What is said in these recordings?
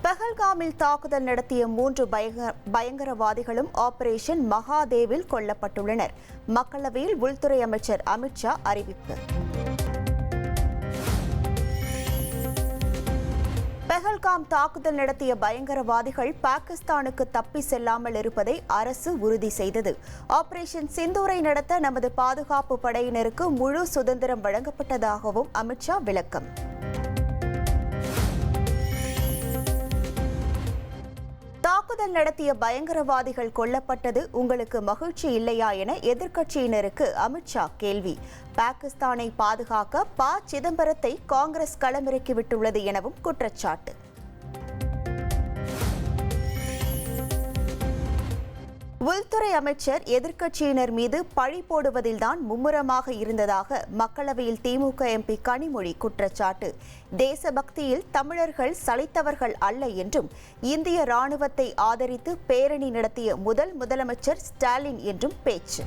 பஹல்காமில் தாக்குதல் நடத்திய 3 பயங்கரவாதிகளும் ஆபரேஷன் மகாதேவில் கொல்லப்பட்டுள்ளனர். மக்களவையில் உள்துறை அமைச்சர் அமித்ஷா அறிவிப்பு. பஹல்காம் தாக்குதல் நடத்திய பயங்கரவாதிகள் பாகிஸ்தானுக்கு தப்பி செல்லாமல் இருப்பதை அரசு உறுதி செய்தது. ஆபரேஷன் சிந்தூரை நடத்த நமது பாதுகாப்பு படையினருக்கு முழு சுதந்திரம் வழங்கப்பட்டதாகவும் அமித்ஷா விளக்கம். தாக்குதல் நடத்திய பயங்கரவாதிகள் கொல்லப்பட்டது உங்களுக்கு மகிழ்ச்சி இல்லையா என எதிர்க்கட்சியினருக்கு அமித்ஷா கேள்வி. பாகிஸ்தானை பாதுகாக்க ப. சிதம்பரத்தை காங்கிரஸ் களமிறக்கிவிட்டுள்ளது எனவும் குற்றச்சாட்டு. உள்துறை அமைச்சர் எதிர்க்கட்சியினர் மீது பழி போடுவதில்தான் மும்முரமாக இருந்ததாக மக்களவையில் திமுக எம்பி கனிமொழி குற்றச்சாட்டு. தேசபக்தியில் தமிழர்கள் சளைத்தவர்கள் அல்ல என்றும் இந்திய ராணுவத்தை ஆதரித்து பேரணி நடத்திய முதலமைச்சர் ஸ்டாலின் என்றும் பேச்சு.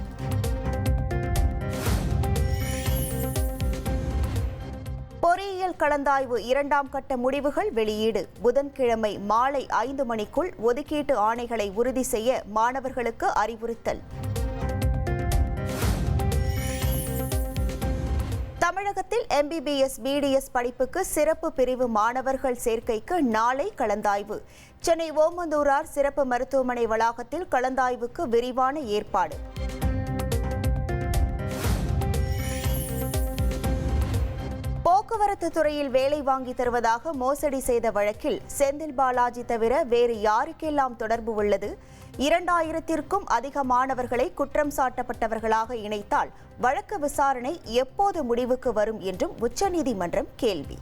பொறியியல் கலந்தாய்வு 2ஆம் கட்ட முடிவுகள் வெளியீடு. புதன்கிழமை மாலை 5 மணிக்குள் ஒதுக்கீட்டு ஆணைகளை உறுதி செய்ய மாணவர்களுக்கு அறிவுறுத்தல். தமிழகத்தில் MBBS BDS படிப்புக்கு சிறப்பு பிரிவு மாணவர்கள் சேர்க்கைக்கு நாளை கலந்தாய்வு. சென்னை ஓமந்தூரார் சிறப்பு மருத்துவமனை வளாகத்தில் கலந்தாய்வுக்கு விரிவான ஏற்பாடு. போக்குவரத்து துறையில் வேலை வாங்கி தருவதாக மோசடி செய்த வழக்கில் செந்தில் பாலாஜி தவிர வேறு யாருக்கெல்லாம் தொடர்பு உள்ளது? 2000க்கும் அதிக மாணவர்களை குற்றம் சாட்டப்பட்டவர்களாக இணைத்தால் வழக்கு விசாரணை எப்போது முடிவுக்கு வரும் என்றும் உச்சநீதிமன்றம் கேள்வி.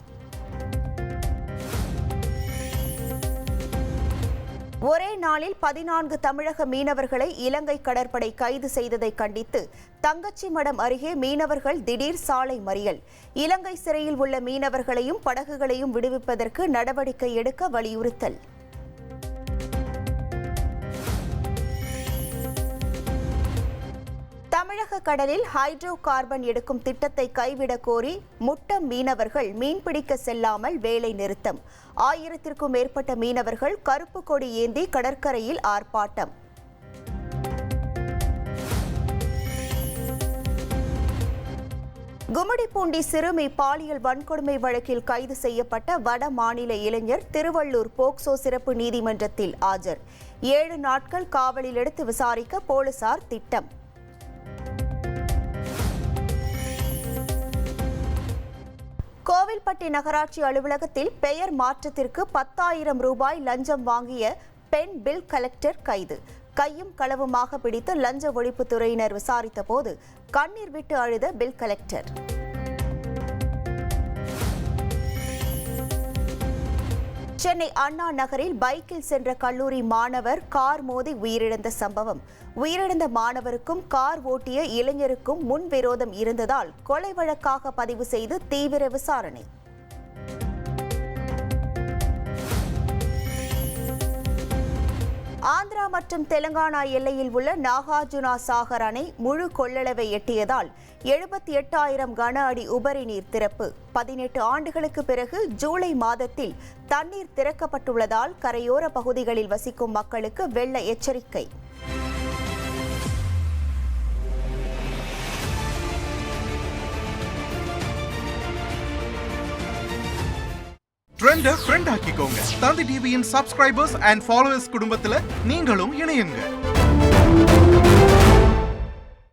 ஒரே நாளில் 14 தமிழக மீனவர்களை இலங்கை கடற்படை கைது செய்ததை கண்டித்து தங்கச்சிமடம் அருகே மீனவர்கள் திடீர் சாலை மறியல். இலங்கை சிறையில் உள்ள மீனவர்களையும் படகுகளையும் விடுவிப்பதற்கு நடவடிக்கை எடுக்க வலியுறுத்தல். தமிழக கடலில் ஹைட்ரோ கார்பன் எடுக்கும் திட்டத்தை கைவிடக் கோரி முட்டம் மீனவர்கள் மீன்பிடிக்க செல்லாமல் வேலை நிறுத்தம். 1000க்கும் மேற்பட்ட மீனவர்கள் கருப்பு கொடி ஏந்தி கடற்கரையில் ஆர்ப்பாட்டம். கும்மிடிப்பூண்டி சிறுமி பாலியல் வன்கொடுமை வழக்கில் கைது செய்யப்பட்ட வட மாநில இளைஞர் திருவள்ளூர் போக்சோ சிறப்பு நீதிமன்றத்தில் ஆஜர். 7 நாட்கள் காவலில் எடுத்து விசாரிக்க போலீசார் திட்டம். கோவில்பட்டி நகராட்சி அலுவலகத்தில் பெயர் மாற்றத்திற்கு 10,000 ரூபாய் லஞ்சம் வாங்கிய பெண் பில் கலெக்டர் கைது. கையும் களவுமாக பிடித்து லஞ்ச ஒழிப்புத்துறையினர் விசாரித்த போது கண்ணீர் விட்டு அழுத பில் கலெக்டர். சென்னை அண்ணா நகரில் பைக்கில் சென்ற கல்லூரி மாணவர் கார் மோதி உயிரிழந்த சம்பவம். உயிரிழந்த மாணவருக்கும் கார் ஓட்டிய இளைஞருக்கும் முன்விரோதம் இருந்ததால் கொலை வழக்காக பதிவு செய்து தீவிர விசாரணை. ஆந்திரா மற்றும் தெலங்கானா எல்லையில் உள்ள நாகார்ஜுனா சாகர் அணை முழு கொள்ளளவை எட்டியதால் 78,000 கன அடி உபரி நீர் திறப்பு. 18 ஆண்டுகளுக்கு பிறகு ஜூலை மாதத்தில் தண்ணீர் திறக்கப்பட்டுள்ளதால் கரையோர பகுதிகளில் வசிக்கும் மக்களுக்கு வெள்ள எச்சரிக்கை. ட்ரெண்ட ஃப்ரெண்ட் ஆக்கிக்கோங்க. தந்தி டிவியின் சப்ஸ்கிரைபர்ஸ் அண்ட் ஃபாலோவர்ஸ் குடும்பத்துல நீங்களும் இணையுங்க.